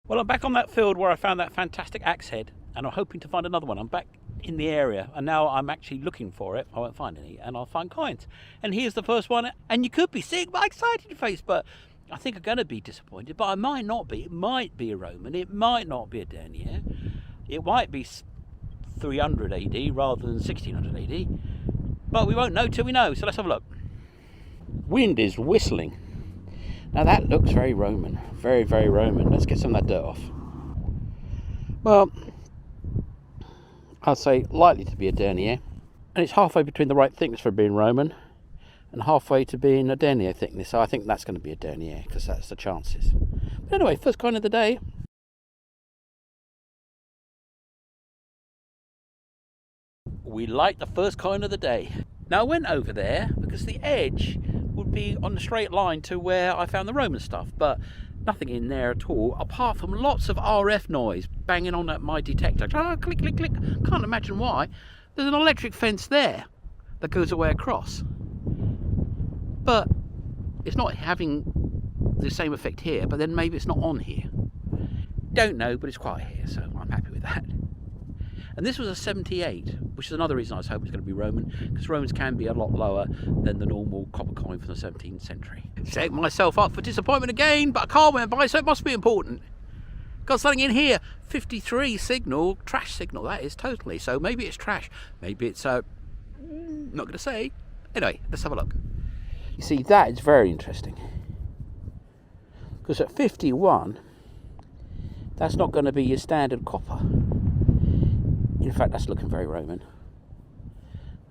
Well, I'm back on that field where I found that fantastic axe head, and I'm hoping to find another one. I'm back in the area, and now I'm actually looking for it. I won't find any, and I'll find coins. And here's the first one, and you could be seeing my excited face, but I think I'm going to be disappointed, but I might not be. It might be a Roman, it might not be a denier, it might be 300 AD rather than 1600 AD, but we won't know till we know, so let's have a look. Wind is whistling. Now that looks very Roman, very, very Roman. Let's get some of that dirt off. Well, I'd say likely to be a denier, and it's halfway between the right thickness for being Roman and halfway to being a denier thickness, so I think that's going to be a denier because that's the chances. But anyway, first coin of the day. We like the first coin of the day. Now I went over there because the edge would be on the straight line to where I found the Roman stuff, but nothing in there at all, apart from lots of RF noise banging on at my detector. Click, click, click. Can't imagine why. There's an electric fence there that goes away across, but it's not having the same effect here, but then maybe it's not on here. Don't know, but it's quiet here, so I'm happy with that. And this was a 78, which is another reason I was hoping it's going to be Roman, because Romans can be a lot lower than the normal copper coin from the 17th century. Set myself up for disappointment again, but a car went by, so it must be important. Got something in here, 53 signal, trash signal, that is, totally. So maybe it's trash, maybe it's, not going to say. Anyway, let's have a look. You see, that is very interesting. Because at 51, that's not going to be your standard copper. In fact, that's looking very Roman.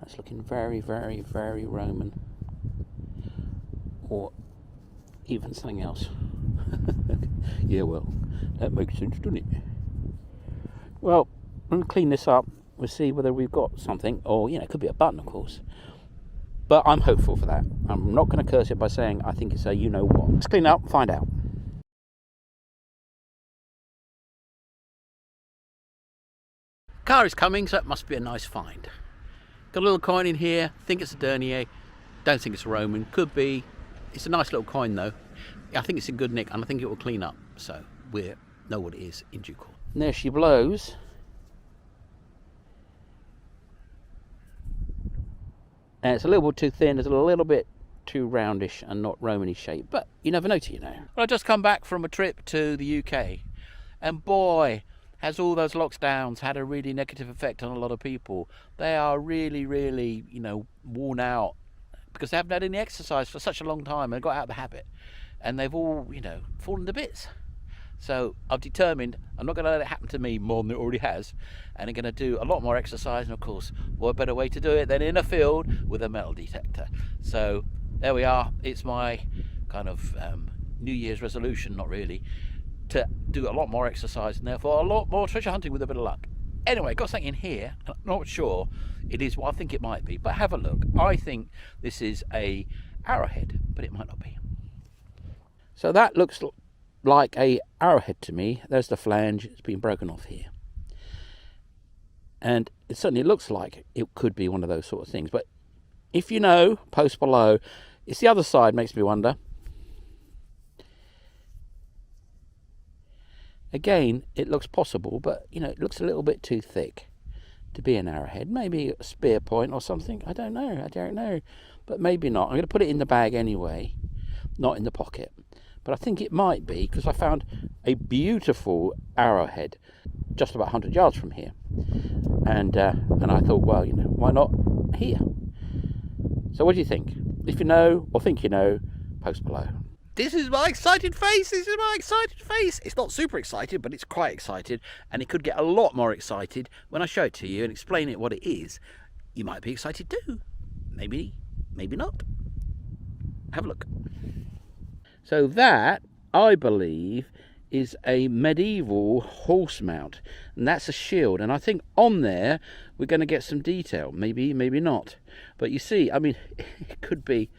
That's looking very, very, very Roman. Or even something else. Yeah, well, that makes sense, doesn't it? Well, I'm going to clean this up. We'll see whether we've got something. Or, it could be a button, of course. But I'm hopeful for that. I'm not going to curse it by saying I think it's a you-know-what. Let's clean it up and find out. Car is coming, so it must be a nice find. Got a little coin in here, think it's a denier, don't think it's a Roman, could be. It's a nice little coin though. I think it's in good nick and I think it will clean up, so we'll know what it is in due course. And there she blows. And it's a little bit too thin, it's a little bit too roundish and not Romany shaped, but you never know till you know. Well, I just come back from a trip to the UK, and boy, has all those lockdowns had a really negative effect on a lot of people. They are really, really, worn out because they haven't had any exercise for such a long time and got out of the habit. And they've all, fallen to bits. So I've determined I'm not going to let it happen to me more than it already has. And I'm going to do a lot more exercise. And of course, what better way to do it than in a field with a metal detector. So there we are. It's my kind of New Year's resolution, not really, to do a lot more exercise and therefore a lot more treasure hunting with a bit of luck. Anyway, got something in here. I'm not sure it is what I think it might be, but have a look. I think this is a arrowhead, but it might not be. So that looks like a arrowhead to me. There's the flange. It's been broken off here. And it certainly looks like it could be one of those sort of things. But if you know, post below. It's the other side makes me wonder. Again, it looks possible, but, it looks a little bit too thick to be an arrowhead. Maybe a spear point or something. I don't know. But maybe not. I'm going to put it in the bag anyway, not in the pocket. But I think it might be, because I found a beautiful arrowhead just about 100 yards from here. And I thought, well, why not here? So what do you think? If you know, or think you know, post below. This is my excited face. It's not super excited, but it's quite excited. And it could get a lot more excited when I show it to you and explain it what it is. You might be excited too. Maybe not. Have a look. So that, I believe, is a medieval horse mount. And that's a shield. And I think on there, we're going to get some detail. Maybe not. But you see, it could be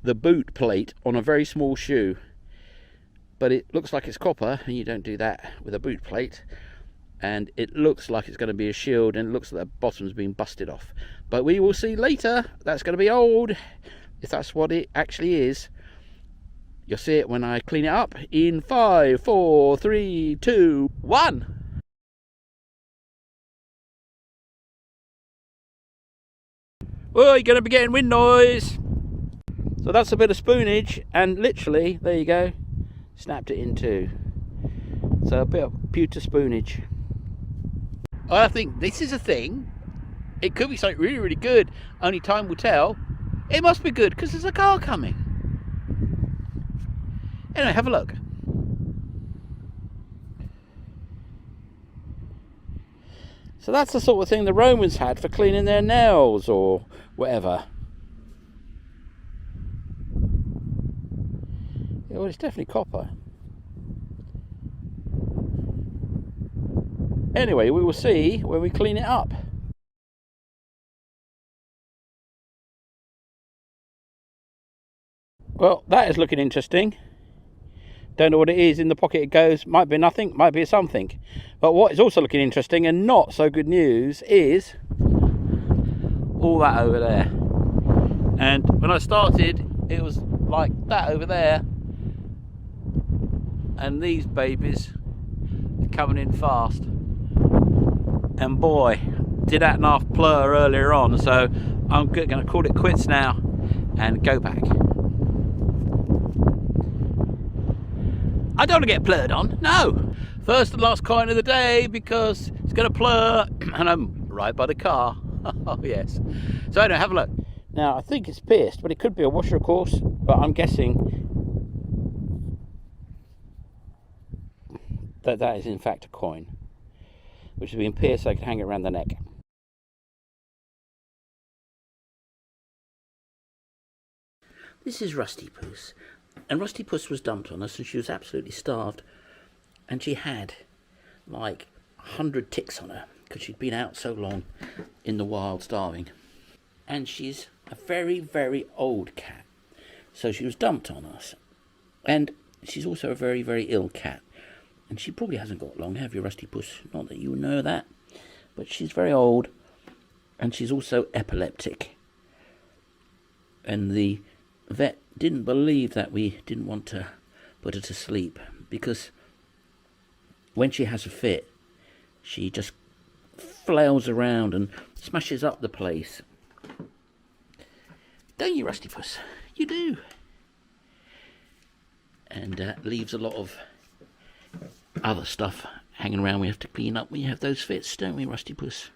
the boot plate on a very small shoe, but it looks like it's copper, and you don't do that with a boot plate. And it looks like it's going to be a shield, and it looks like the bottom's been busted off. But we will see later. That's going to be old, if that's what it actually is. You'll see it when I clean it up in 5, 4, 3, 2, 1. Oh, you're going to be getting wind noise. So that's a bit of spoonage, and literally, there you go, snapped it in two. So a bit of pewter spoonage. I think this is a thing. It could be something really, really good. Only time will tell. It must be good because there's a car coming. Anyway, have a look. So that's the sort of thing the Romans had for cleaning their nails or whatever. Yeah, well, it's definitely copper. Anyway, we will see when we clean it up. Well, that is looking interesting. Don't know what it is. In the pocket it goes. Might be nothing, might be something. But what is also looking interesting and not so good news is all that over there. And when I started, it was like that over there. And these babies are coming in fast. And boy, did that enough blur earlier on. So I'm going to call it quits now and go back. I don't want to get blurred on, no. First and last coin of the day because it's going to blur and I'm right by the car. Oh yes. So anyway, have a look. Now I think it's pierced, but it could be a washer, of course. But I'm guessing that that is in fact a coin, which has been pierced so I can hang it around the neck. This is Rusty Puss. And Rusty Puss was dumped on us and she was absolutely starved. And she had like 100 ticks on her because she'd been out so long in the wild starving. And she's a very, very old cat. So she was dumped on us. And she's also a very, very ill cat. And she probably hasn't got long, have you, Rusty Puss? Not that you know that. But she's very old. And she's also epileptic. And the vet didn't believe that we didn't want to put her to sleep, because when she has a fit, she just flails around and smashes up the place. Don't you, Rusty Puss? You do. And leaves a lot of other stuff hanging around we have to clean up when you have those fits, don't we, Rusty Puss?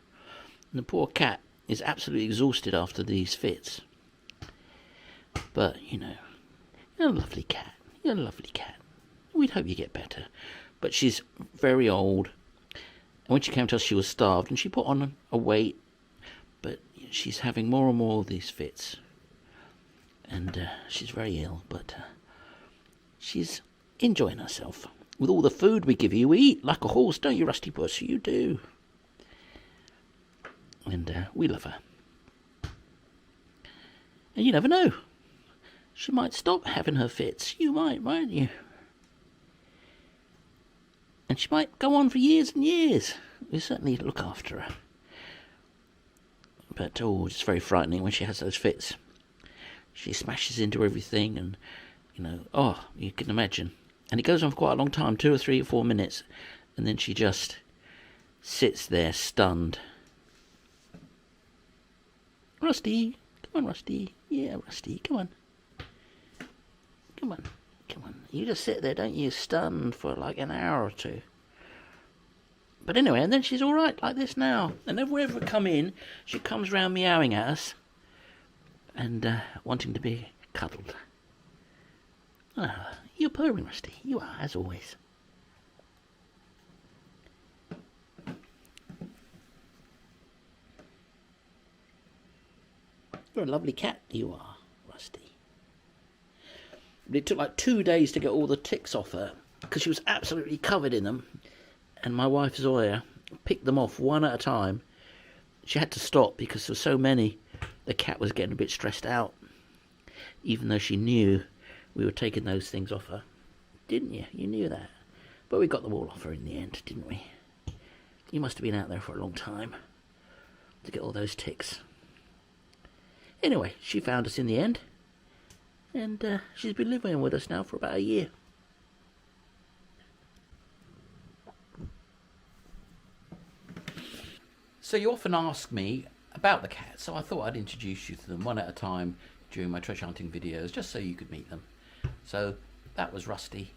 And the poor cat is absolutely exhausted after these fits. But, you know, you're a lovely cat. You're a lovely cat. We'd hope you get better. But she's very old. And when she came to us, she was starved. And she put on a weight. But she's having more and more of these fits. And she's very ill. But she's enjoying herself. With all the food we give you, we eat like a horse, don't you, Rusty Puss? You do. And we love her. And you never know. She might stop having her fits. You might, mightn't you? And she might go on for years and years. We certainly look after her. But, oh, it's very frightening when she has those fits. She smashes into everything and, you know, oh, you can imagine. And it goes on for quite a long time, 2 or 3 or 4 minutes. And then she just sits there stunned. Rusty, come on, Rusty. Yeah, Rusty, come on. Come on, come on. You just sit there, don't you, stunned for like an hour or two. But anyway, and then she's all right like this now. And if we ever come in, she comes round meowing at us and wanting to be cuddled. Ah, you're purring, Rusty. You are, as always. You're a lovely cat, you are, Rusty. It took like 2 days to get all the ticks off her because she was absolutely covered in them. And my wife Zoya picked them off one at a time. She had to stop because there were so many. The cat was getting a bit stressed out, even though she knew we were taking those things off her. Didn't you? You knew that. But we got them all off her in the end, didn't we? You must have been out there for a long time to get all those ticks. Anyway, she found us in the end. And she's been living with us now for about a year. So you often ask me about the cats, so I thought I'd introduce you to them one at a time during my treasure hunting videos, just so you could meet them. So that was Rusty,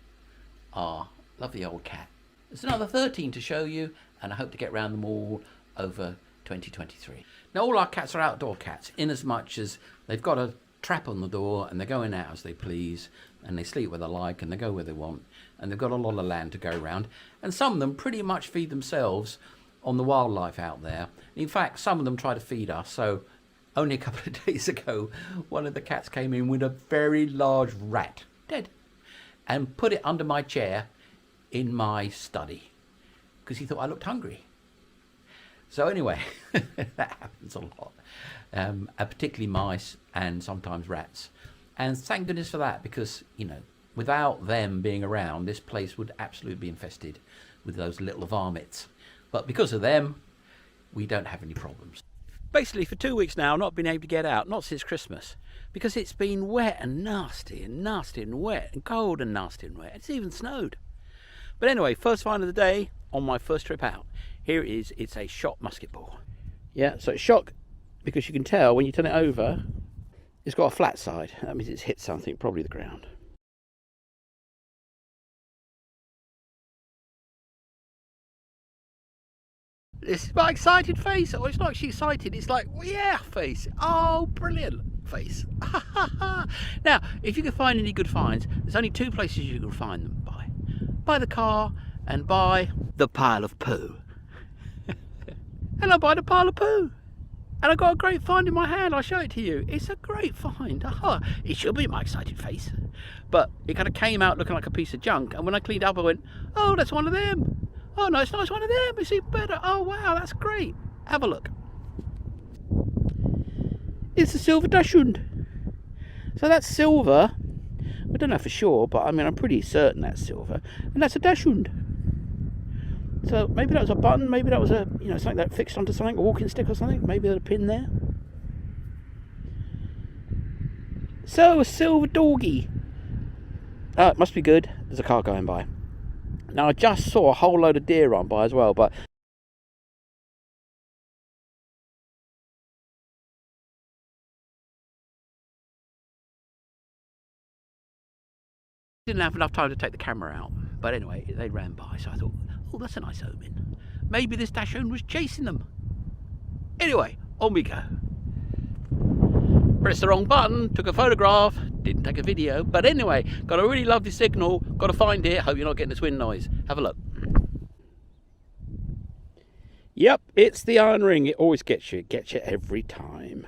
our lovely old cat. There's another 13 to show you, and I hope to get round them all over 2023. Now all our cats are outdoor cats, in as much as they've got a trap on the door and they go in and out as they please, and they sleep where they like and they go where they want, and they've got a lot of land to go around, and some of them pretty much feed themselves on the wildlife out there. In fact, some of them try to feed us. So only a couple of days ago, one of the cats came in with a very large rat, dead, and put it under my chair in my study because he thought I looked hungry. So anyway, that happens a lot, particularly mice and sometimes rats. And thank goodness for that, because, you know, without them being around, this place would absolutely be infested with those little varmints. But because of them, we don't have any problems. Basically, for 2 weeks now, I've not been able to get out, not since Christmas, because it's been wet and nasty and nasty and wet and cold and nasty and wet. It's even snowed. But anyway, first find of the day on my first trip out. Here it is. It's a shot musket ball. Yeah, so it's shot because you can tell when you turn it over, it's got a flat side. That means it's hit something, probably the ground. This is my excited face. Oh, it's not actually excited. It's like, well, yeah, face. Oh, brilliant face. Now, if you can find any good finds, there's only two places you can find them by. By the car and by the pile of poo. And I buy the pile of poo. And I got a great find in my hand. I'll show it to you. It's a great find. It should be my excited face. But it kind of came out looking like a piece of junk. And when I cleaned up, I went, oh, that's one of them. Oh no, it's not one of them. It's even better. Oh wow, that's great. Have a look. It's a silver dachshund. So that's silver. I don't know for sure, but I mean I'm pretty certain that's silver. And that's a dachshund. So maybe that was a button. Maybe that was a something that fixed onto something, a walking stick or something. Maybe there's a pin there. So a silver doggy. Oh, it must be good. There's a car going by. Now, I just saw a whole load of deer run by as well, but didn't have enough time to take the camera out. But anyway, they ran by, so I thought, oh, that's a nice omen. Maybe this dachshund was chasing them. Anyway, on we go. Pressed the wrong button, took a photograph, didn't take a video, but anyway, got a really lovely signal, got to find it, hope you're not getting this wind noise. Have a look. Yep, it's the iron ring, it always gets you every time.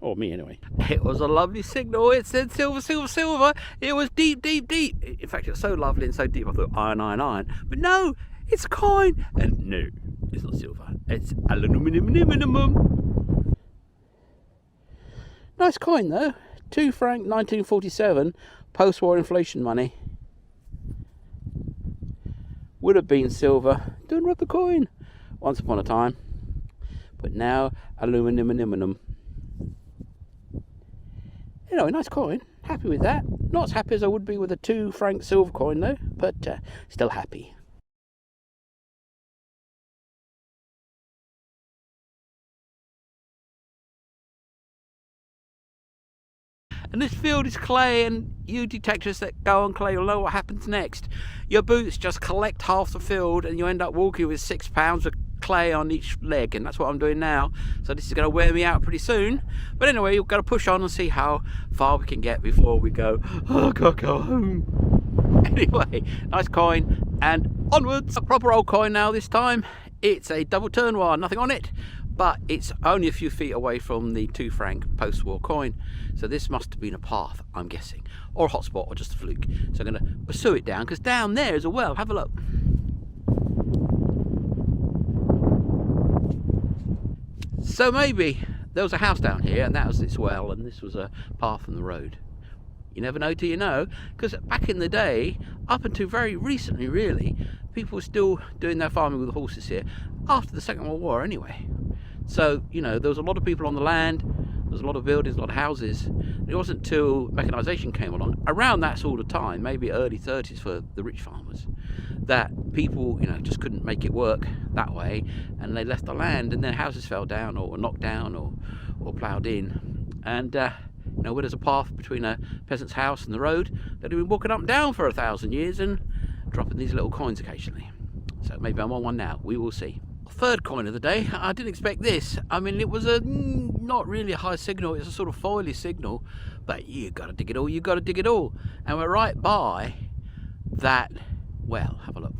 Or me anyway. It was a lovely signal, it said silver, silver, silver, it was deep, deep, deep. In fact, it was so lovely and so deep, I thought iron, iron, iron, but no, it's a coin, and no, it's not silver, it's aluminium. Nice coin though, 2 franc 1947, post-war inflation money. Would have been silver, don't rub the coin, once upon a time, but now aluminium. Anyway, nice coin, happy with that. Not as happy as I would be with a 2 franc silver coin though, but still happy. And this field is clay, and you detectors that go on clay will know what happens next. Your boots just collect half the field and you end up walking with 6 pounds of clay on each leg, and that's what I'm doing now. So this is going to wear me out pretty soon. But anyway, you've got to push on and see how far we can get before we go, oh, I can't go home. Anyway, nice coin, and onwards. A proper old coin now this time. It's a double turn wire, nothing on it. But it's only a few feet away from the 2 franc post-war coin. So this must have been a path, I'm guessing. Or a hotspot, or just a fluke. So I'm going to pursue it down, because down there is a well. Have a look. So maybe there was a house down here, and that was its well, and this was a path from the road. You never know till you know, because back in the day, up until very recently really, people were still doing their farming with the horses here, after the Second World War anyway. So, there was a lot of people on the land, There's a lot of buildings, a lot of houses. It wasn't till mechanisation came along, around that sort of time, maybe early 30s for the rich farmers, that people, just couldn't make it work that way, and they left the land, and their houses fell down, or were knocked down, or ploughed in. And where there's a path between a peasant's house and the road, they'd have been walking up and down for 1,000 years and dropping these little coins occasionally. So maybe I'm on one now. We will see. Third coin of the day. I didn't expect this. I mean, it was not really a high signal. It's a sort of foily signal, but you got to dig it all. You got to dig it all. And we're right by that well. Have a look.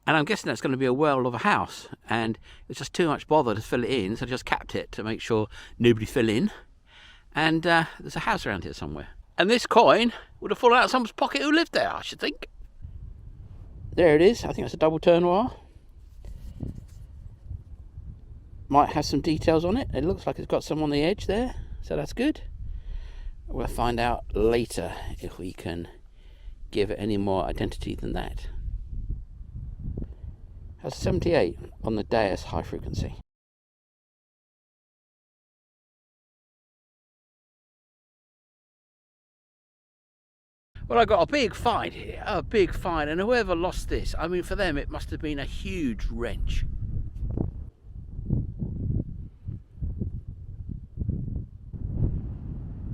And I'm guessing that's going to be a well of a house, and it's just too much bother to fill it in, so I just capped it to make sure nobody fell in. And there's a house around here somewhere. And this coin would have fallen out of someone's pocket who lived there, I should think. There it is. I think that's a double turnoir. Might have some details on it. It looks like it's got some on the edge there, so that's good. We'll find out later if we can give it any more identity than that. Has 78 on the dais high frequency. Well, I got a big find here, a big find, and whoever lost this, I mean, for them it must have been a huge wrench.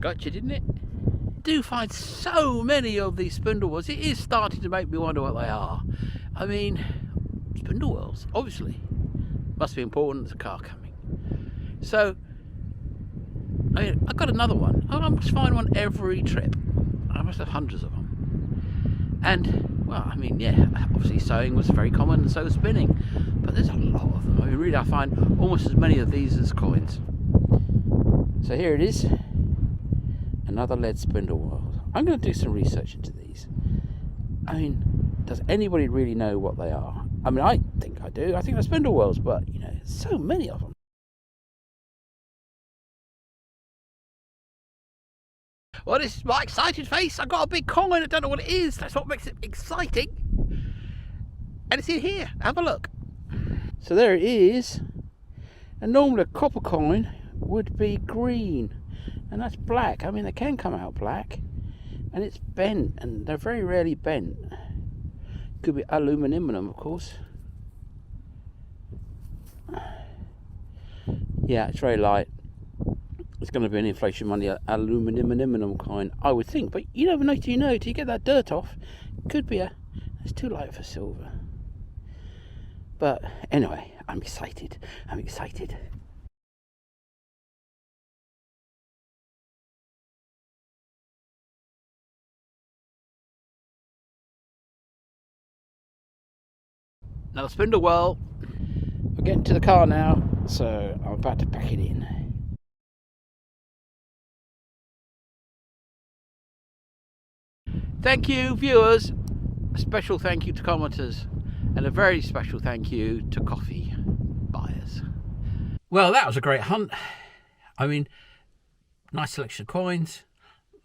Gotcha, didn't it? Do find so many of these spindle wheels. It is starting to make me wonder what they are. I mean, spindle wheels, obviously. Must be important, there's a car coming. So, I got another one. I must find one every trip. I must have hundreds of them. And, well, I mean, yeah, obviously sewing was very common, and so was spinning. But there's a lot of them. I mean, really, I find almost as many of these as coins. So here it is. Another lead spindle wheel. I'm going to do some research into these. I mean, does anybody really know what they are? I mean, I think I do. I think they're spindle wheels, but, so many of them. Well, this is my excited face. I got a big coin. I don't know what it is. That's what makes it exciting. And it's in here. Have a look. So there it is. And normally a copper coin would be green. And that's black. I mean, they can come out black. And it's bent. And they're very rarely bent. Could be aluminium, of course. Yeah, it's very light. It's going to be an inflation money aluminium coin, I would think. But you never know till you know, till you get that dirt off. Could be it's too light for silver. But anyway, I'm excited. I'm excited. Another spindle well. We're getting to the car now, so I'm about to pack it in. Thank you, viewers. A special thank you to commenters, and a very special thank you to coffee buyers. Well, that was a great hunt. I mean, nice selection of coins,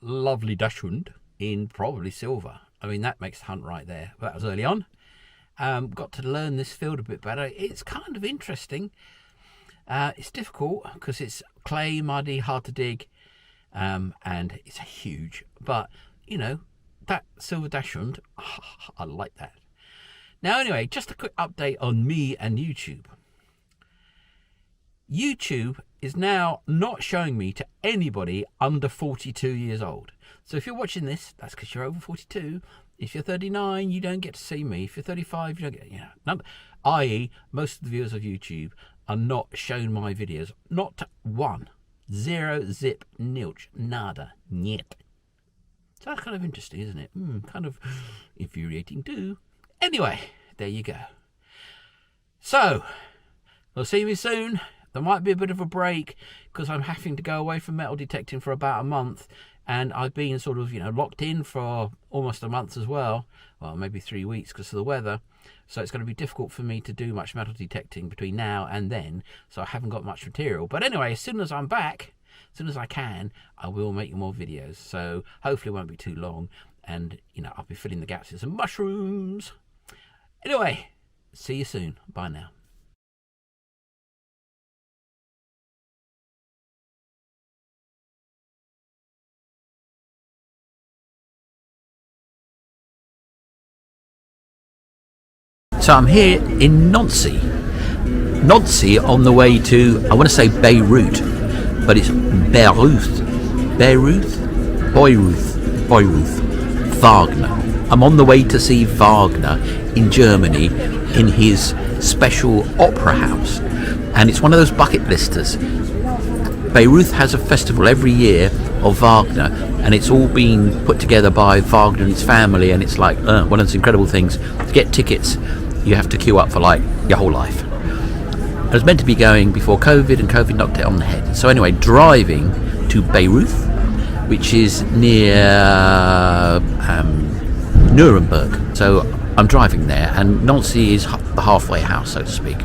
lovely dachshund in probably silver. I mean, that makes the hunt right there. That was early on. Got to learn this field a bit better. It's kind of interesting. It's difficult because it's clay, muddy, hard to dig, and it's huge. But, that silver dachshund, I like that. Now, anyway, just a quick update on me and YouTube. YouTube is now not showing me to anybody under 42 years old. So if you're watching this, that's because you're over 42. If you're 39, you don't get to see me. If you're 35, you don't get, i.e., most of the viewers of YouTube are not shown my videos. Not one. Zero, zip, nilch, nada, niet. So that's kind of interesting, isn't it? Kind of infuriating too. Anyway, there you go. So, you'll see me soon. There might be a bit of a break because I'm having to go away from metal detecting for about a month. And I've been sort of, locked in for almost a month as well. Well, maybe 3 weeks because of the weather. So it's going to be difficult for me to do much metal detecting between now and then. So I haven't got much material. But anyway, as soon as I'm back, as soon as I can, I will make more videos. So hopefully it won't be too long. And, I'll be filling the gaps with some mushrooms. Anyway, see you soon. Bye now. So I'm here in Nancy on the way to, I want to say Beirut, but it's Beirut, Wagner. I'm on the way to see Wagner in Germany in his special opera house, and it's one of those bucket listers. Beirut has a festival every year of Wagner, and it's all been put together by Wagner and his family, and it's like one of those incredible things. To get tickets, you have to queue up for like your whole life. I was meant to be going before COVID, and COVID knocked it on the head. So anyway, driving to Beirut, which is near Nurenberg. So I'm driving there, and Nancy is the halfway house, so to speak.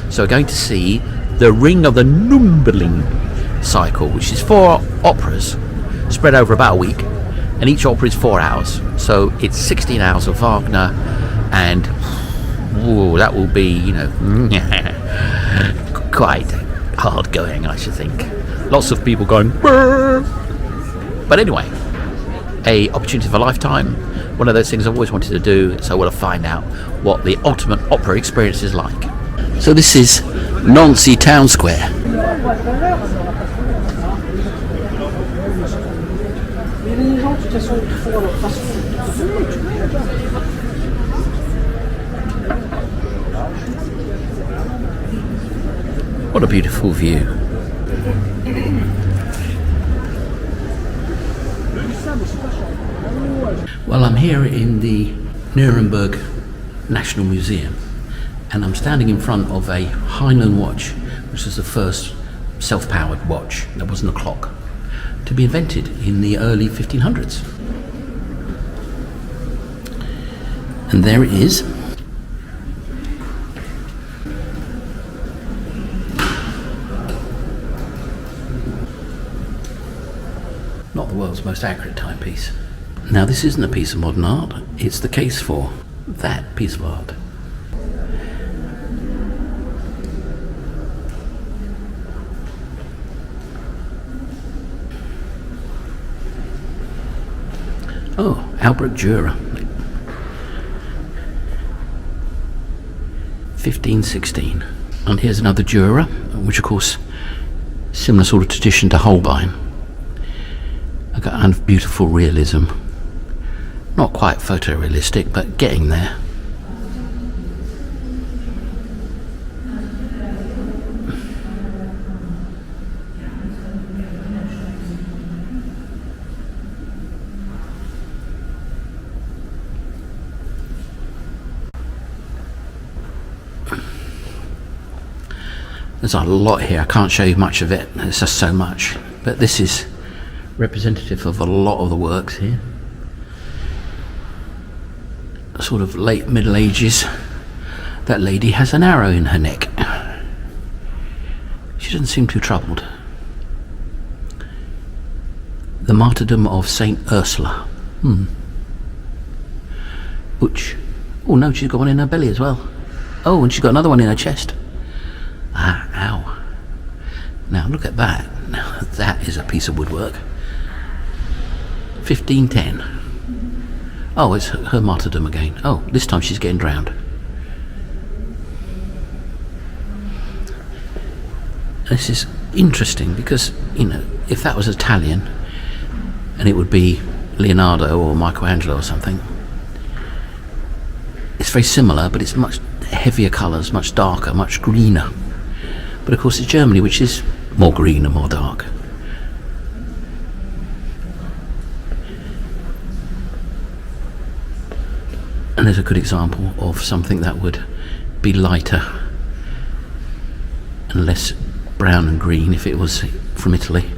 So we're going to see the Ring of the Nibelung cycle, which is 4 operas spread over about a week, and each opera is 4 hours. So it's 16 hours of Wagner, and that will be, you know, quite hard going, I should think. Lots of people going, "Brr." But anyway, a opportunity of a lifetime. One of those things I've always wanted to do, so I want to find out what the ultimate opera experience is like. So this is Nancy Town Square. What a beautiful view. Well, I'm here in the Nurenberg National Museum, and I'm standing in front of a Heinlein watch, which was the first self-powered watch that wasn't a clock, to be invented in the early 1500s. And there it is. Not the world's most accurate timepiece. Now, this isn't a piece of modern art, it's the case for that piece of art. Oh, Albrecht Dürer, 1516. And here's another Dürer, which of course, similar sort of tradition to Holbein. A kind of beautiful realism. Not quite photorealistic, but getting there. There's a lot here, I can't show you much of it, there's just so much. But this is representative of a lot of the works here. Sort of late Middle Ages. That lady has an arrow in her neck. She doesn't seem too troubled. The martyrdom of Saint Ursula. Ouch. Oh no, she's got one in her belly as well. Oh, and she's got another one in her chest. Ah, ow. Now look at that. Now that is a piece of woodwork. 1510. Oh, it's her martyrdom again. Oh, this time she's getting drowned. This is interesting because, you know, if that was Italian, and it would be Leonardo or Michelangelo or something, it's very similar, but it's much heavier colours, much darker, much greener. But of course it's Germany, which is more green and more dark. And there's a good example of something that would be lighter and less brown and green if it was from Italy.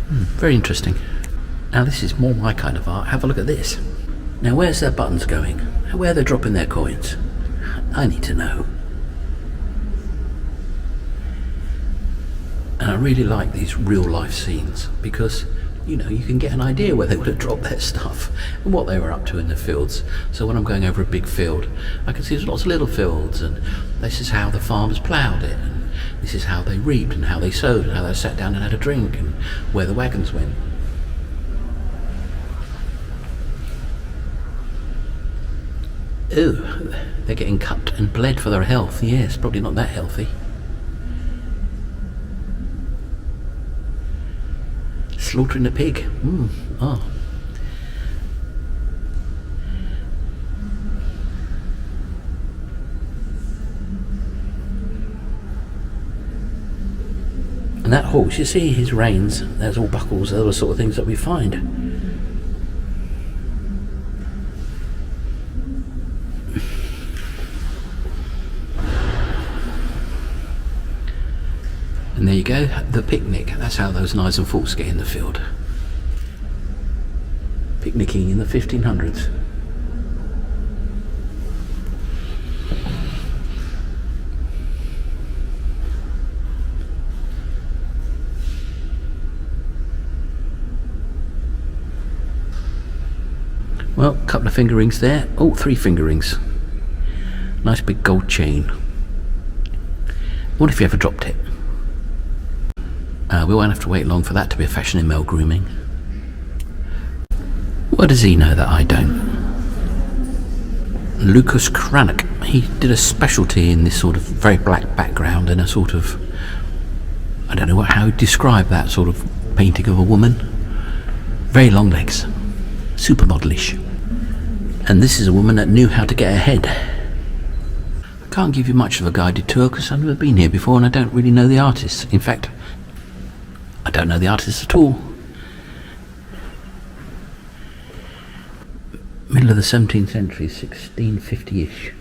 Very interesting. Now this is more my kind of art. Have a look at this. Now where's their buttons going? Where they're dropping their coins? I need to know. And I really like these real life scenes because, you know, you can get an idea where they would have dropped their stuff and what they were up to in the fields. So when I'm going over a big field, I can see there's lots of little fields, and this is how the farmers ploughed it, and this is how they reaped and how they sowed and how they sat down and had a drink and where the wagons went. Ooh, they're getting cut and bled for their health. Yes, probably not that healthy. Slaughtering a pig. Oh. And that horse, you see his reins, there's all buckles, those are the sort of things that we find. And there you go, the picnic. That's how those knives and forks get in the field. Picnicking in the 1500s. Well, a couple of finger rings there. Oh, 3 finger rings. Nice big gold chain. What if you ever dropped it? We won't have to wait long for that to be a fashion in male grooming. What does he know that I don't? Lucas Cranach. He did a specialty in this sort of very black background and a sort of, I don't know how he'd describe that sort of painting of a woman. Very long legs. Supermodelish. And this is a woman that knew how to get ahead. I can't give you much of a guided tour because I've never been here before and I don't really know the artists. In fact, I don't know the artists at all. Middle of the 17th century, 1650-ish.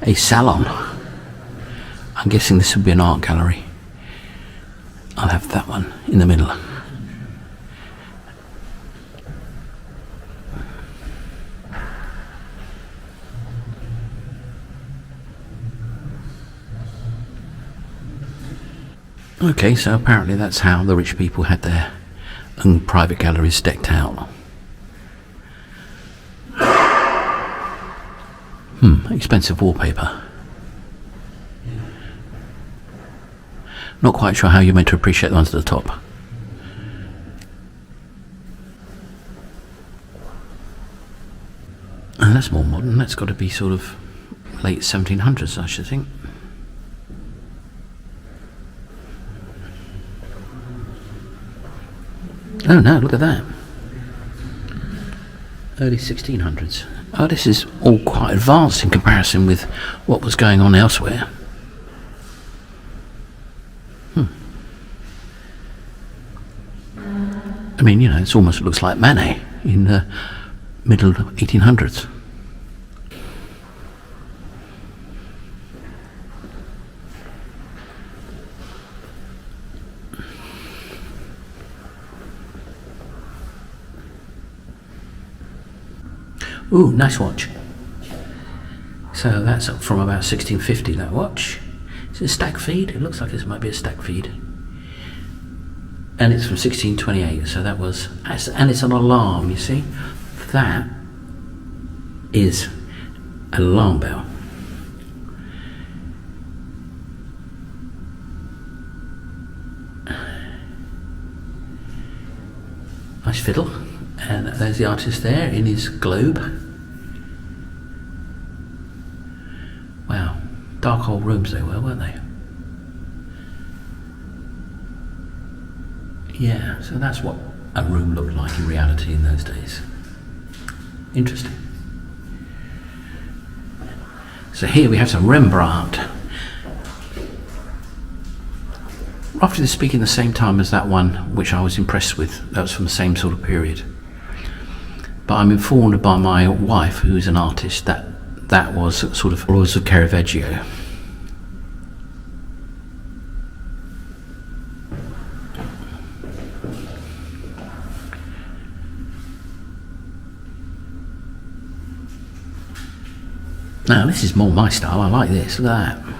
A salon. I'm guessing this would be an art gallery. I'll have that one in the middle. Okay, so apparently that's how the rich people had their own private galleries decked out. Expensive wallpaper. Not quite sure how you're meant to appreciate the ones at the top. And that's more modern. That's got to be sort of late 1700s, I should think. Oh no, look at that. Early 1600s. Oh, this is all quite advanced in comparison with what was going on elsewhere. I mean, you know, it almost looks like Manet in the middle 1800s. Ooh, nice watch. So that's up from about 1650, that watch. Is it a stack feed? It looks like this might be a stack feed. And it's from 1628, so that was, and it's an alarm, you see. That is an alarm bell. Nice fiddle. And there's the artist there in his globe. Wow, dark old rooms they were, weren't they? Yeah, so that's what a room looked like in reality in those days. Interesting. So here we have some Rembrandt. Roughly speaking, the same time as that one which I was impressed with. That was from the same sort of period. But I'm informed by my wife, who is an artist, that that was sort of Royals of Caravaggio. Now this is more my style. I like this. Look at that.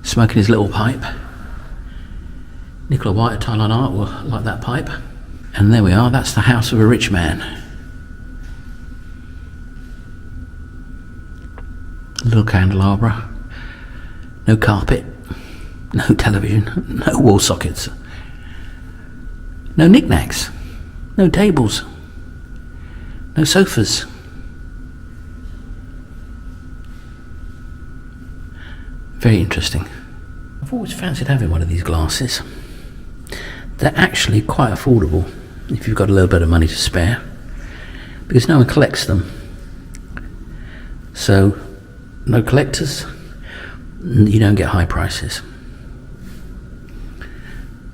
Smoking his little pipe. Nicola White at Thailand Art will like that pipe. And there we are. That's the house of a rich man. Little candelabra. No carpet. No television. No wall sockets. No knickknacks. No tables. No sofas. Very interesting. I've always fancied having one of these glasses. They're actually quite affordable if you've got a little bit of money to spare, because no one collects them. So, no collectors, you don't get high prices.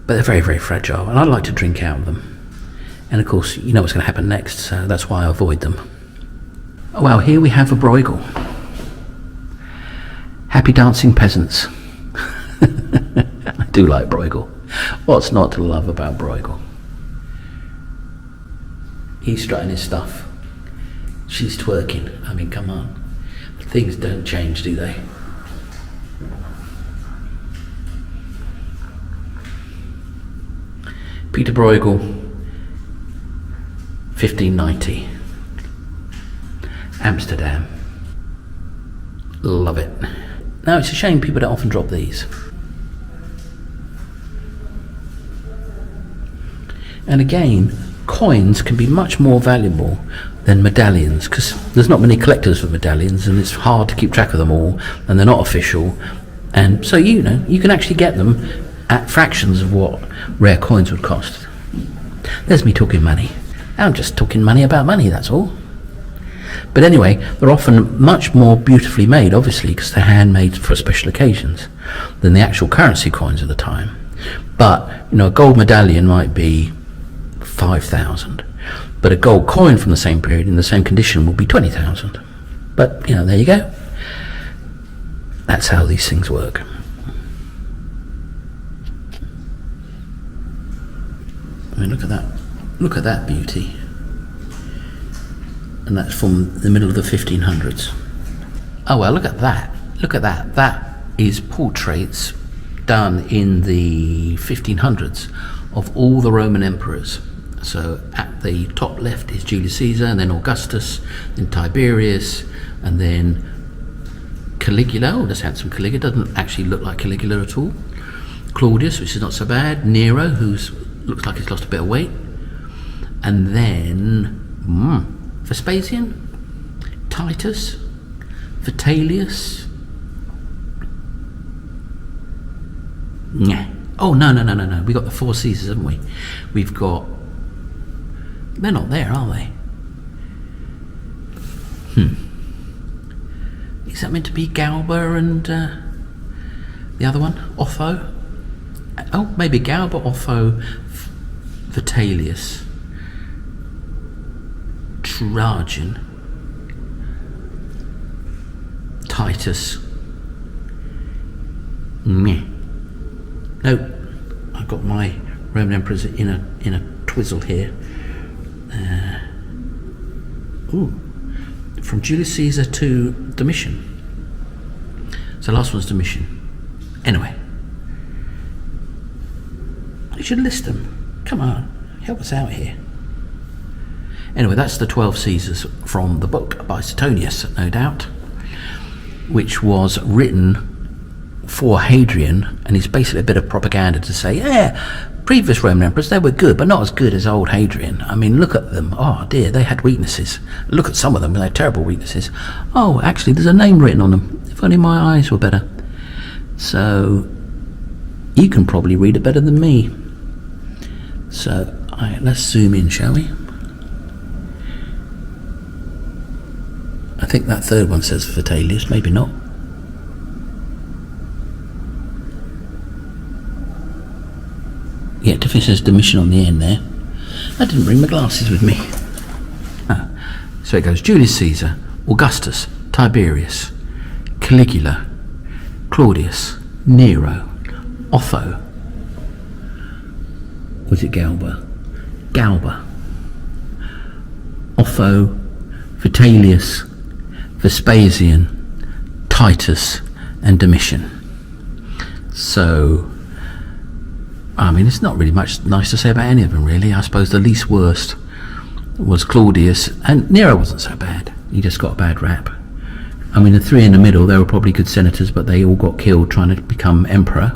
But they're very, very fragile, and I like to drink out of them. And of course, you know what's going to happen next, so that's why I avoid them. Oh well, here we have a Bruegel. Happy dancing peasants. I do like Bruegel. What's not to love about Bruegel? He's strutting his stuff. She's twerking. I mean, come on. Things don't change, do they? Peter Bruegel, 1590. Amsterdam. Love it. Now, it's a shame people don't often drop these. And again, coins can be much more valuable than medallions, because there's not many collectors for medallions, and it's hard to keep track of them all, and they're not official. And so, you know, you can actually get them at fractions of what rare coins would cost. There's me talking money. I'm just talking money about money, that's all. But anyway, they're often much more beautifully made, obviously, because they're handmade for special occasions, than the actual currency coins of the time. But, you know, a gold medallion might be 5,000, but a gold coin from the same period in the same condition will be 20,000. But, you know, there you go. That's how these things work. I mean, look at that. Look at that beauty. And that's from the middle of the 1500s. Oh well, look at that. Look at that. That is portraits done in the 1500s of all the Roman emperors. So at the top left is Julius Caesar, and then Augustus, then Tiberius, and then Caligula. Oh, that's handsome Caligula. Doesn't actually look like Caligula at all. Claudius, which is not so bad. Nero, who's looks like he's lost a bit of weight. And then Vespasian, Titus, Vitellius. Yeah. Oh, no. We got the four Caesars, haven't we? We've got... They're not there, are they? Is that meant to be Galba and the other one? Otho? Oh, maybe Galba, Otho, Vitellius, Trajan, Titus. Meh. Nope, I've got my Roman emperors in a twizzle here. From Julius Caesar to Domitian. So the last one's Domitian. Anyway, you should list them. Come on, help us out here. Anyway, that's the 12 Caesars from the book by Suetonius, no doubt, which was written for Hadrian, and is basically a bit of propaganda to say, yeah, previous Roman emperors, they were good, but not as good as old Hadrian. I mean, look at them. Oh dear, they had weaknesses. Look at some of them, they had terrible weaknesses. Oh, actually, there's a name written on them. If only my eyes were better. So, you can probably read it better than me. So, let's zoom in, shall we? I think that third one says Vitellius, maybe not. Yeah, it definitely says Domitian on the end there. I didn't bring my glasses with me. So it goes Julius Caesar, Augustus, Tiberius, Caligula, Claudius, Nero, Otho. Was it Galba? Galba. Otho, Vitellius, Vespasian, Titus, and Domitian. So, I mean, it's not really much nice to say about any of them, really. I suppose the least worst was Claudius, and Nero wasn't so bad. He just got a bad rap. I mean, the three in the middle, they were probably good senators, but they all got killed trying to become emperor.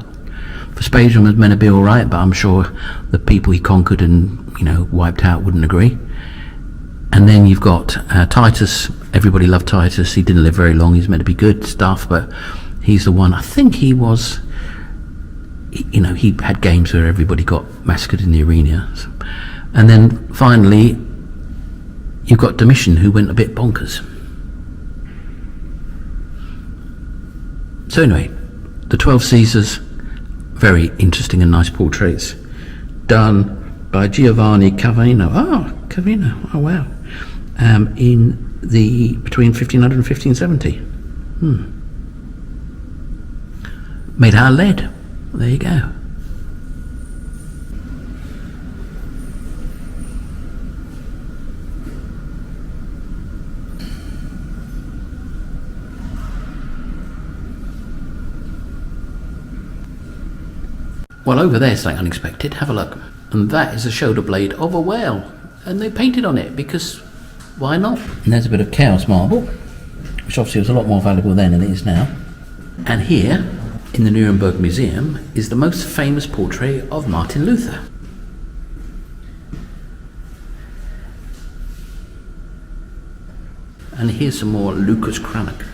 Vespasian was meant to be all right, but I'm sure the people he conquered and, wiped out wouldn't agree. And then you've got Titus. Everybody loved Titus. He didn't live very long. He's meant to be good stuff, but he's the one. I think he was, he had games where everybody got massacred in the arena. And then finally, you've got Domitian, who went a bit bonkers. So anyway, the 12 Caesars, very interesting and nice portraits, done by Giovanni Cavino. Cavino, oh wow. In between 1500 and 1570. Made out of lead. There you go. Well, over there's something unexpected. Have a look. And that is a shoulder blade of a whale. And they painted on it because why not? And there's a bit of chaos marble, which obviously was a lot more valuable then than it is now. And here, in the Nurenberg Museum, is the most famous portrait of Martin Luther. And here's some more Lucas Cranach.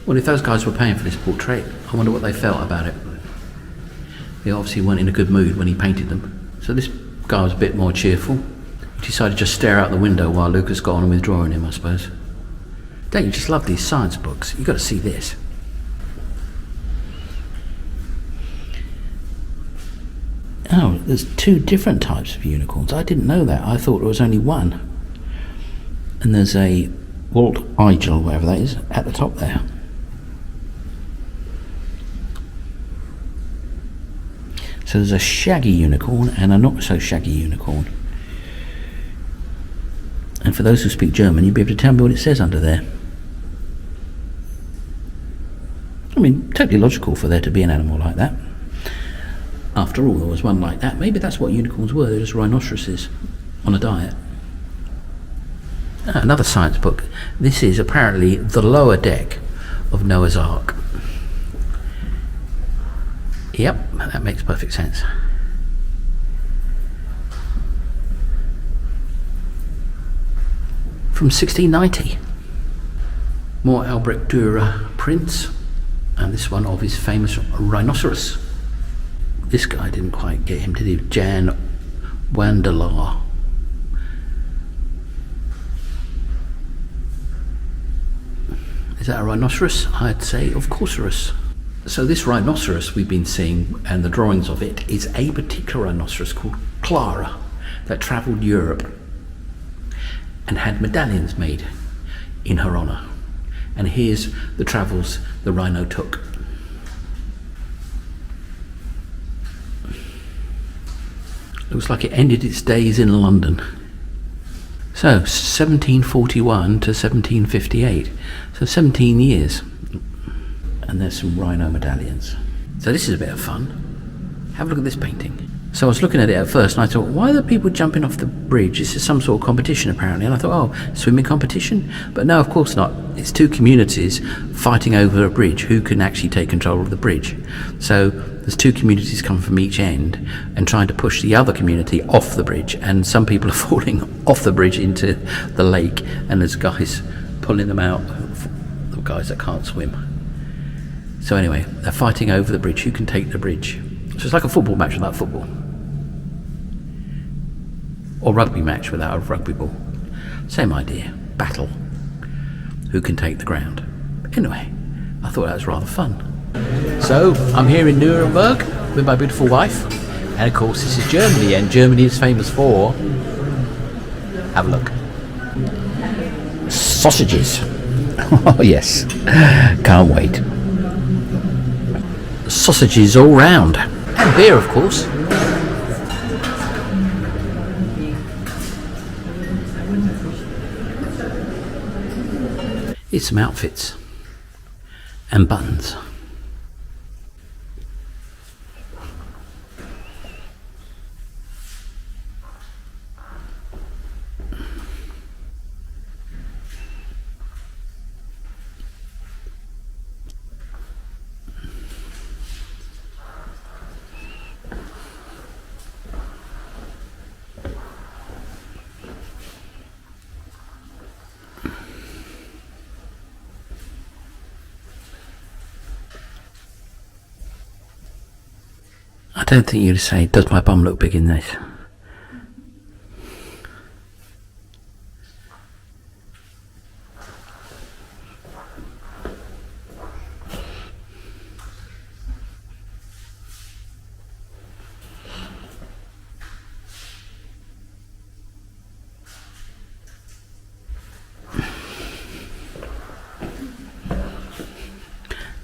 Well, if those guys were paying for this portrait, I wonder what they felt about it. They obviously weren't in a good mood when he painted them. So this guy was a bit more cheerful. He decided to just stare out the window while Lucas got on with drawing him, I suppose. Don't you just love these science books? You've got to see this. Oh, there's two different types of unicorns. I didn't know that. I thought there was only one. And there's a Walt Eigel, whatever that is, at the top there. So there's a shaggy unicorn and a not so shaggy unicorn. And for those who speak German, you'll be able to tell me what it says under there. I mean, totally logical for there to be an animal like that. After all, there was one like that. Maybe that's what unicorns were. They're just rhinoceroses on a diet. Another science book. This is apparently the lower deck of Noah's Ark. Yep, that makes perfect sense. From 1690. More Albrecht Dürer prints, and this one of his famous rhinoceros. This guy didn't quite get him, did he? Jan Wandelaar. Is that a rhinoceros? I'd say of course. So this rhinoceros we've been seeing, and the drawings of it, is a particular rhinoceros called Clara that travelled Europe and had medallions made in her honour. And here's the travels the rhino took. Looks like it ended its days in London. So 1741 to 1758, so 17 years. And there's some rhino medallions. So this is a bit of fun. Have a look at this painting. So I was looking at it at first and I thought, why are the people jumping off the bridge? This is some sort of competition apparently. And I thought, oh, swimming competition? But no, of course not. It's two communities fighting over a bridge. Who can actually take control of the bridge? So there's two communities coming from each end and trying to push the other community off the bridge. And some people are falling off the bridge into the lake, and there's guys pulling them out, the guys that can't swim. So anyway, they're fighting over the bridge. Who can take the bridge? So it's like a football match without football. Or rugby match without a rugby ball. Same idea. Battle. Who can take the ground? Anyway, I thought that was rather fun. So, I'm here in Nurenberg with my beautiful wife. And of course, this is Germany, and Germany is famous for... Have a look. Sausages. Oh yes. Can't wait. Sausages all round. And beer, of course. Here's some outfits and buttons. I don't think you'd say, does my bum look big in this?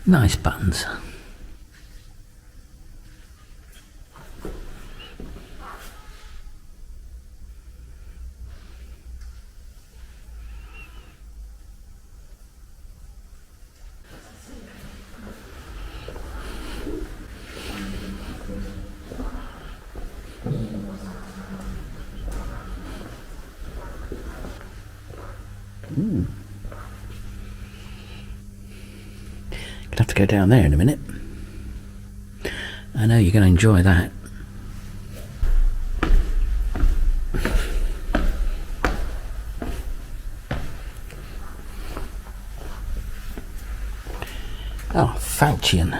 Nice buttons. Gonna have to go down there in a minute. I know you're going to enjoy that. Oh, falchion.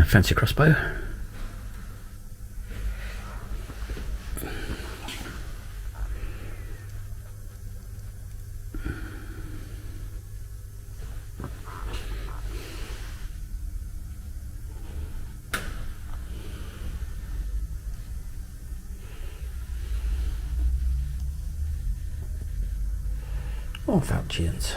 Fancy crossbow. Oh, falchions.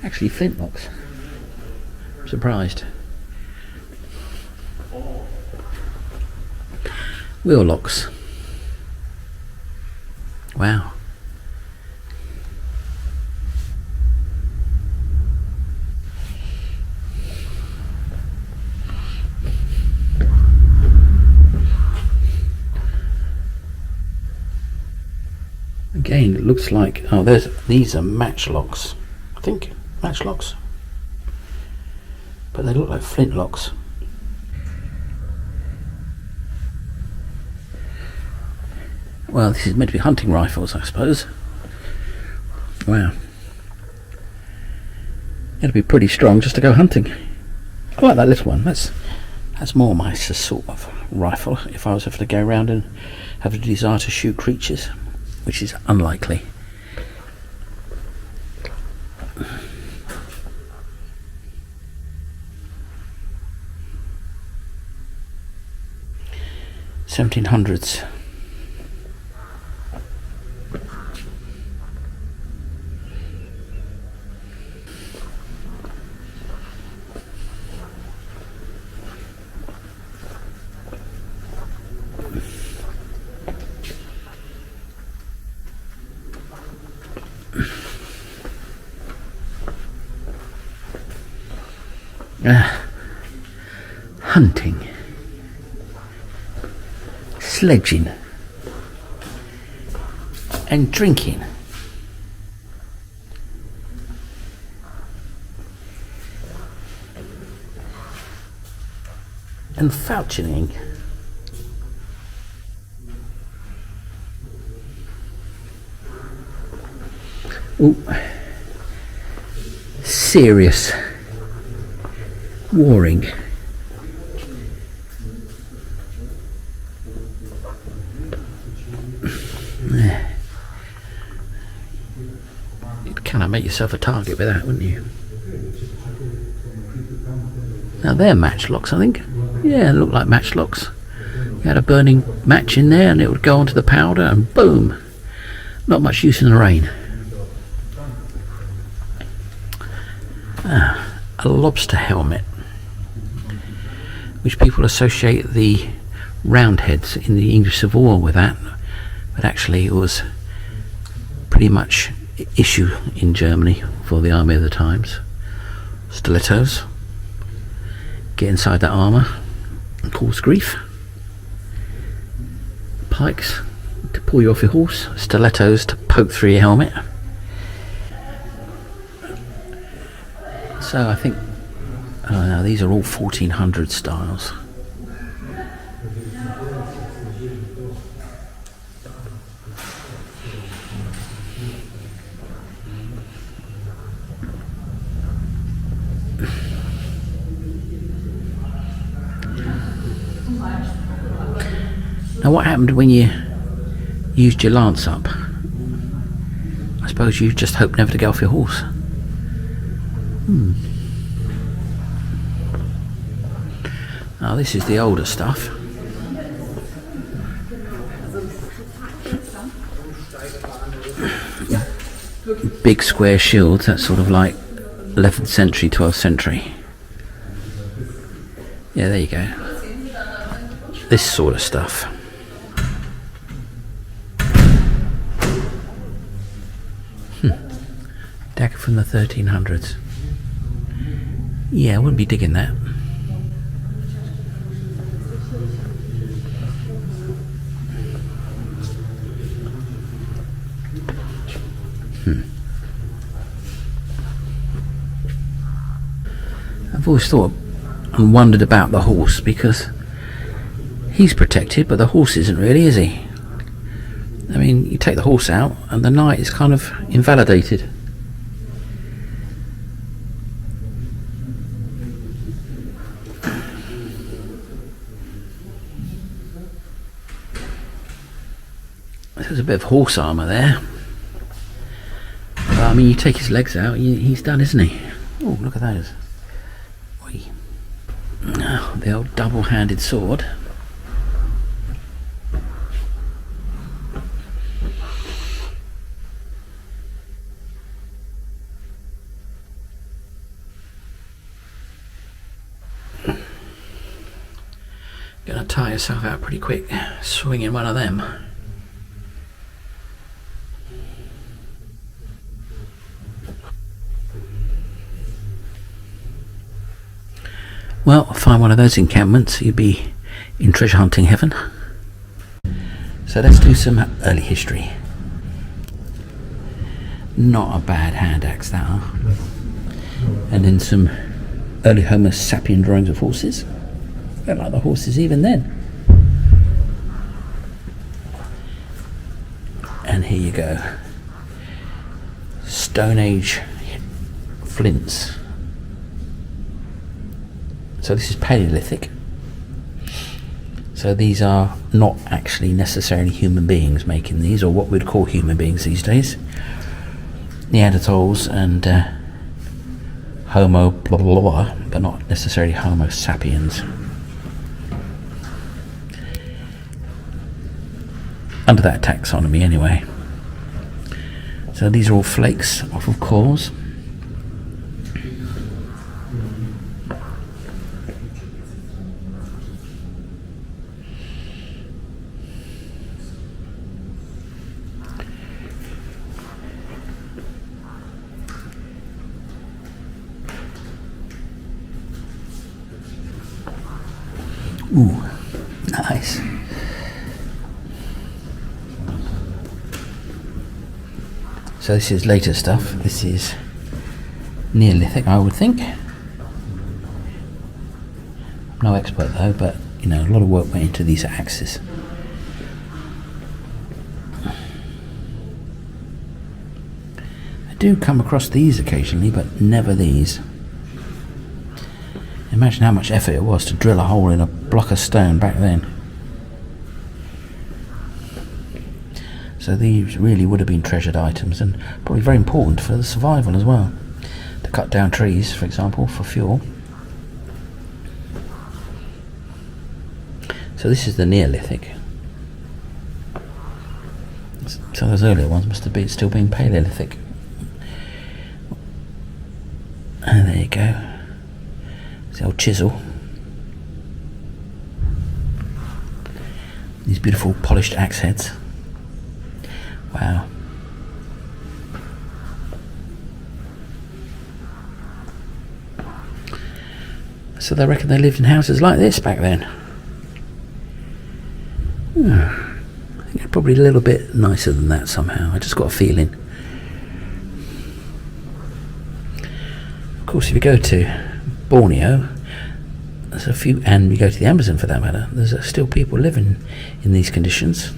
Actually, flintlocks. I'm surprised. Wheel locks. Wow. Again, it looks like, oh, these are matchlocks. I think matchlocks, but they look like flintlocks. Well, this is meant to be hunting rifles, I suppose. Wow, it'll be pretty strong just to go hunting. I like that little one. That's more my sort of rifle. If I was ever to go around and have a desire to shoot creatures, which is unlikely. $1700s. Hunting, sledging, and drinking. And falchioning. Ooh. Serious warring. You'd kind of make yourself a target with that, wouldn't you? Now they're matchlocks, I think. Yeah, look like matchlocks. You had a burning match in there and it would go onto the powder and boom. Not much use in the rain. a lobster helmet, which people associate the Roundheads in the English Civil War with that, but actually it was pretty much issue in Germany for the army of the times. Stilettos, get inside that armour and cause grief. Pikes to pull you off your horse, stilettos to poke through your helmet. So I think, oh no, these are all 1400 styles. Now what happened when you used your lance up? I suppose you just hope never to get off your horse. Now this is the older stuff. Big square shields, that's sort of like 11th century, 12th century. Yeah, there you go. This sort of stuff. Dagger from the 1300s. Yeah, I wouldn't be digging that. I've always thought and wondered about the horse, because he's protected, but the horse isn't really, is he? I mean, you take the horse out and the knight is kind of invalidated. There's a bit of horse armour there. But, I mean, you take his legs out, he's done, isn't he? Oh, look at those. Oh, the old double-handed sword. Gonna tire yourself out pretty quick swinging one of them. Well, find one of those encampments, you'd be in treasure hunting heaven. So let's do some early history. Not a bad hand axe, that, huh? And then some early Homo sapien drawings of horses. I don't like the horses even then. And here you go. Stone Age flints. So this is Paleolithic. So these are not actually necessarily human beings making these, or what we'd call human beings these days. Neanderthals and Homo blah blah blah, but not necessarily Homo sapiens. Under that taxonomy anyway. So these are all flakes off of cores. Ooh, nice. So this is later stuff. This is Neolithic, I would think. I'm no expert though, but you know, a lot of work went into these axes. I do come across these occasionally, but never these. Imagine how much effort it was to drill a hole in a block of stone back then. So these really would have been treasured items, and probably very important for the survival as well. To cut down trees, for example, for fuel. So this is the Neolithic. So those earlier ones must have been still being Paleolithic. And there you go. The old chisel. These beautiful polished axe heads. Wow. So they reckon they lived in houses like this back then. I think it's probably a little bit nicer than that somehow. I just got a feeling. Of course, if you go to Borneo, there's a few, and you go to the Amazon for that matter, there's still people living in these conditions.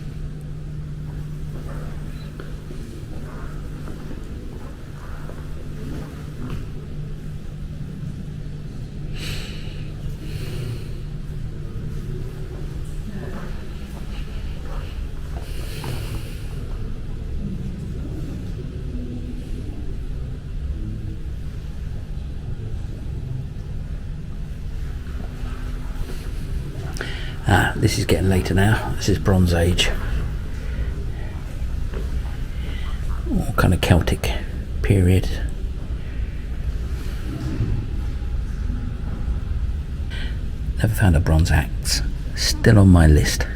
This is getting later now. This is Bronze Age. All kind of Celtic period. Never found a bronze axe. Still on my list.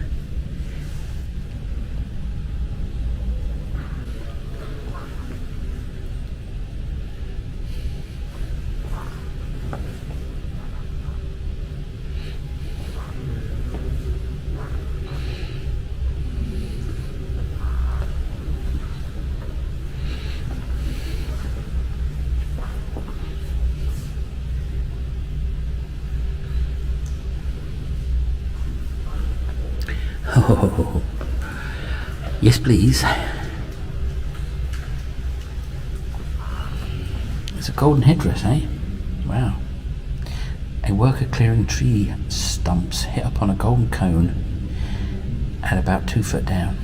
Oh, yes please. It's a golden headdress, eh? Wow. A worker clearing tree stumps hit upon a golden cone at about 2 foot down.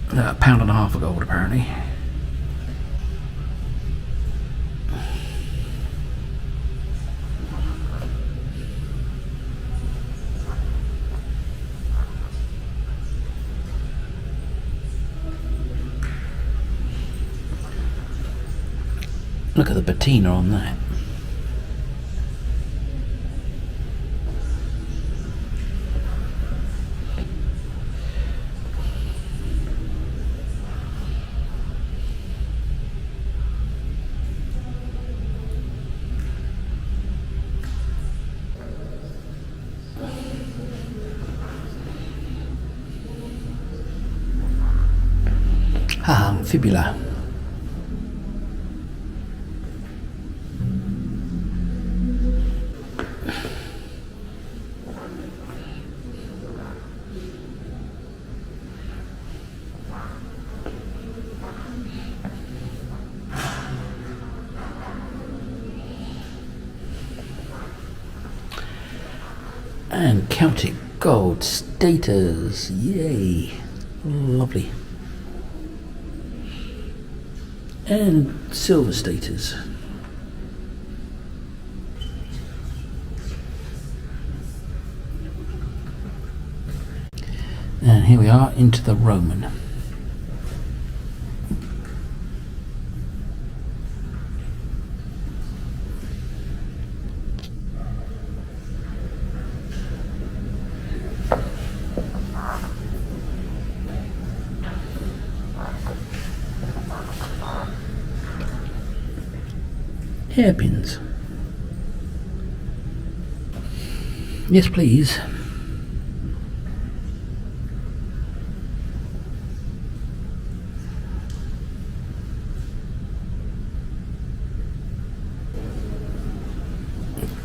£1.50 of gold apparently. Look at the patina on that. Fibula. And Celtic gold status, yay, lovely. And silver status. And here we are into the Roman. Hairpins. Yes, please.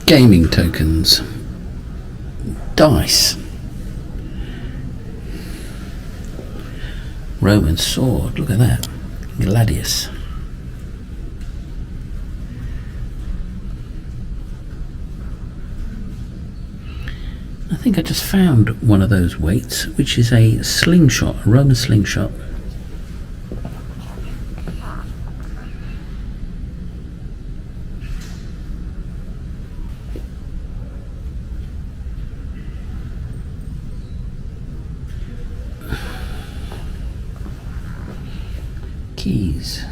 Gaming tokens. Dice. Roman sword. Look at that. Gladius. I think I just found one of those weights, which is a slingshot, a Roman slingshot. keys.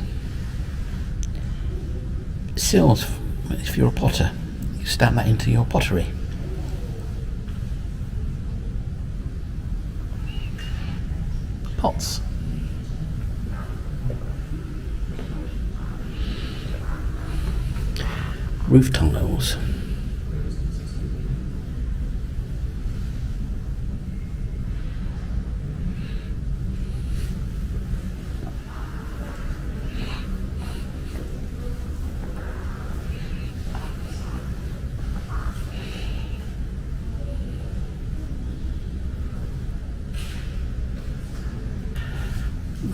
Seals, if you're a potter, you stamp that into your pottery. Pots. Roof tiles.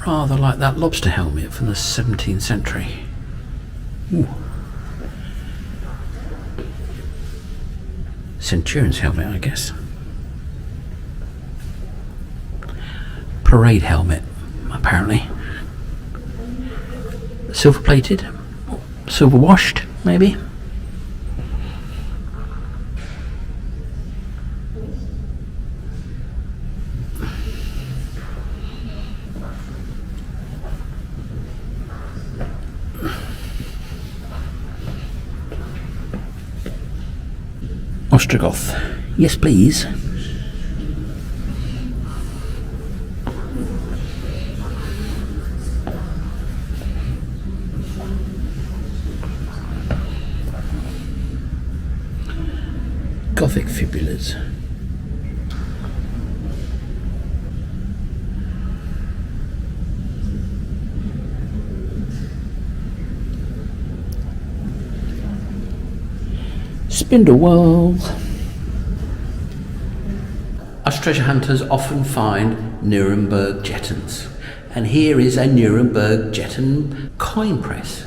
Rather like that lobster helmet from the 17th century. Ooh. Centurion's helmet, I guess. Parade helmet, apparently. Silver plated, silver washed, maybe. Ostrogoth. Yes, please. Gothic fibulas. Spindle whorl. Us treasure hunters often find Nurenberg jettons, and here is a Nurenberg jetton coin press.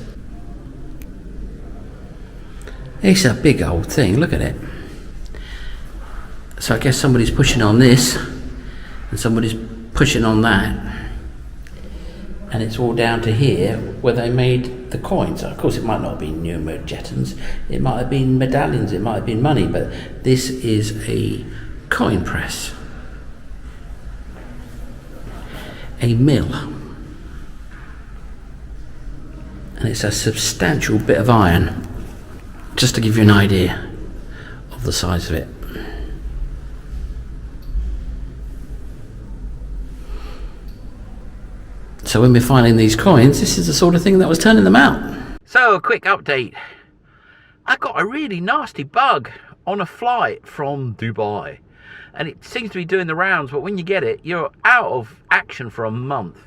It's a big old thing, look at it. So I guess somebody's pushing on this and somebody's pushing on that, and it's all down to here where they made the coins. Of course it might not have been Nurenberg jettons, it might have been medallions, it might have been money, but this is a coin press. A mill. And it's a substantial bit of iron, just to give you an idea of the size of it. So when we're finding these coins, this is the sort of thing that was turning them out. So a quick update. I got a really nasty bug on a flight from Dubai, and it seems to be doing the rounds, but when you get it, you're out of action for a month.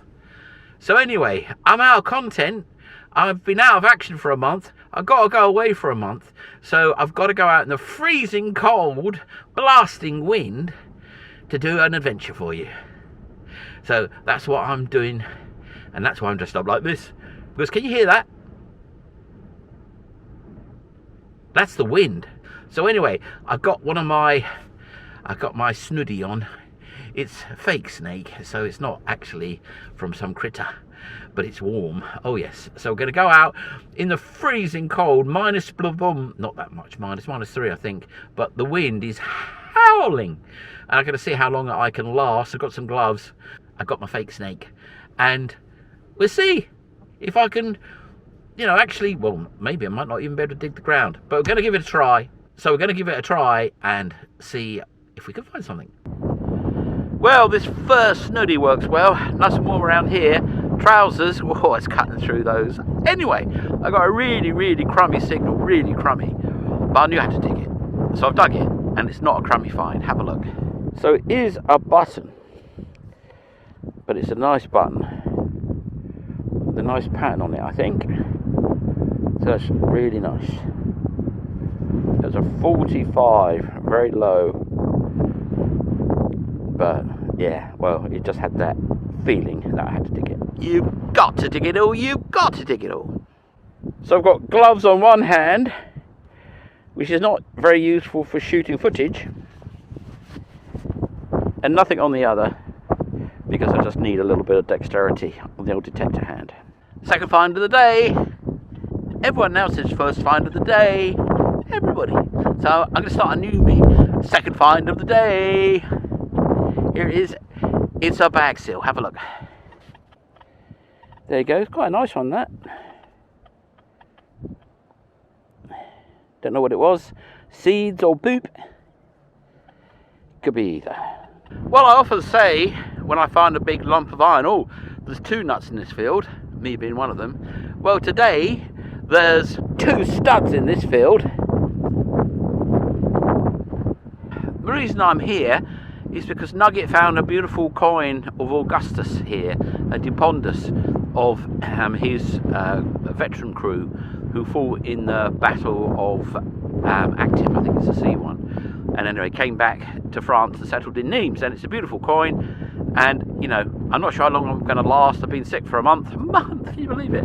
So anyway, I'm out of content. I've been out of action for a month. I've got to go away for a month. So I've got to go out in the freezing cold, blasting wind to do an adventure for you. So that's what I'm doing, and that's why I'm dressed up like this. Because can you hear that? That's the wind. So anyway, I've got my snuddy on. It's a fake snake, so it's not actually from some critter, but it's warm. Oh yes. So we're going to go out in the freezing cold, minus boom, not that much, -3 I think, but the wind is howling, and I'm going to see how long I can last. I've got some gloves, I've got my fake snake, and we'll see if I can, actually, well, maybe I might not even be able to dig the ground, but we're going to give it a try. So we're going to give it a try and see if we can find something. Well, this first snuddy works well. Nice and warm around here. Trousers, oh, it's cutting through those. Anyway, I got a really, really crummy signal, really crummy. But I knew how to dig it. So I've dug it, and it's not a crummy find. Have a look. So it is a button, but it's a nice button with a nice pattern on it, I think. So that's really nice. There's a 45, very low, but yeah, well, it just had that feeling that I had to dig it. You've got to dig it all, you've got to dig it all. So I've got gloves on one hand, which is not very useful for shooting footage, and nothing on the other, because I just need a little bit of dexterity on the old detector hand. Second find of the day. Everyone else is first find of the day. Everybody. So I'm going to start a new meme. Second find of the day. Here it is. It's a bag seal. Have a look. There you go. It's quite a nice one, that. Don't know what it was. Seeds or poop. Could be either. Well, I often say when I find a big lump of iron, oh, there's 2 nuts in this field, me being one of them. Well, today there's 2 studs in this field. The reason I'm here is because Nugget found a beautiful coin of Augustus here, a Depondus of his veteran crew who fought in the Battle of Actium, I think it's a sea one. And anyway, came back to France and settled in Nimes, and it's a beautiful coin. And you know, I'm not sure how long I'm going to last. I've been sick for a month, can you believe it?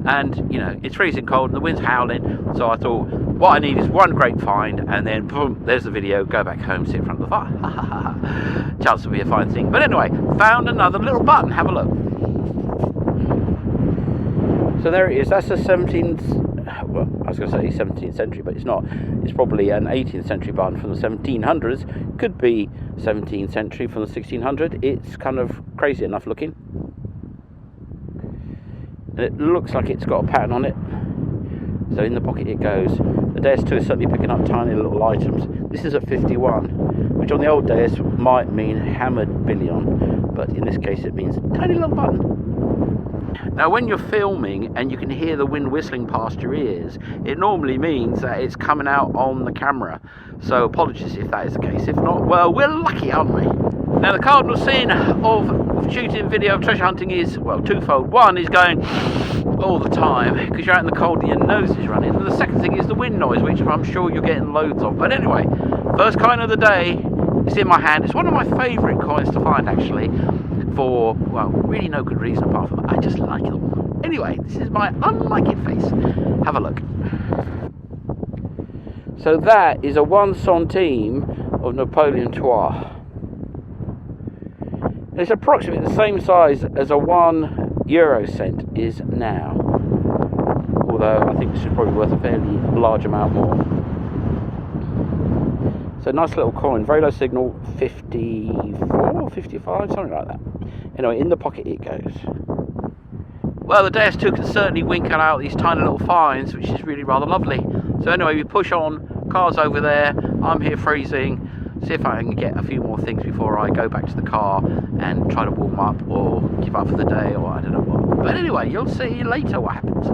And you know, it's freezing cold and the wind's howling, so I thought what I need is one great find, and then boom, there's the video, go back home, sit in front of the fire. Chance will be a fine thing. But anyway, found another little button. Have a look. So there it is. That's a 17th, well, I was going to say 17th century, but it's not. It's probably an 18th century button from the 1700s. Could be 17th century from the 1600s. It's kind of crazy enough looking. And it looks like it's got a pattern on it. So in the pocket it goes. The DS2 is certainly picking up tiny little items. This is a 51, which on the old DS might mean hammered billion, but in this case it means tiny little button. Now when you're filming and you can hear the wind whistling past your ears, it normally means that it's coming out on the camera. So apologies if that is the case. If not, well, we're lucky, aren't we? Now the cardinal sin of shooting video of treasure hunting is, well, twofold. One is going all the time because you're out in the cold and your nose is running, and the second thing is the wind noise, which I'm sure you're getting loads of. But anyway, first coin of the day is in my hand. It's one of my favourite coins to find, actually, for, well, really no good reason apart from I just like them. Anyway, this is my unlike it face. Have a look. So that is a 1 centime of Napoleon III. It's approximately the same size as a 1 euro cent is now, although I think this is probably worth a fairly large amount more. So nice little coin, very low signal, 54, 55, something like that. Anyway, in the pocket it goes. Well, the DS2 can certainly wink out these tiny little finds, which is really rather lovely. So anyway, we push on, car's over there, I'm here freezing. See if I can get a few more things before I go back to the car and try to warm up or give up for the day, or I don't know what. But anyway, you'll see later what happens.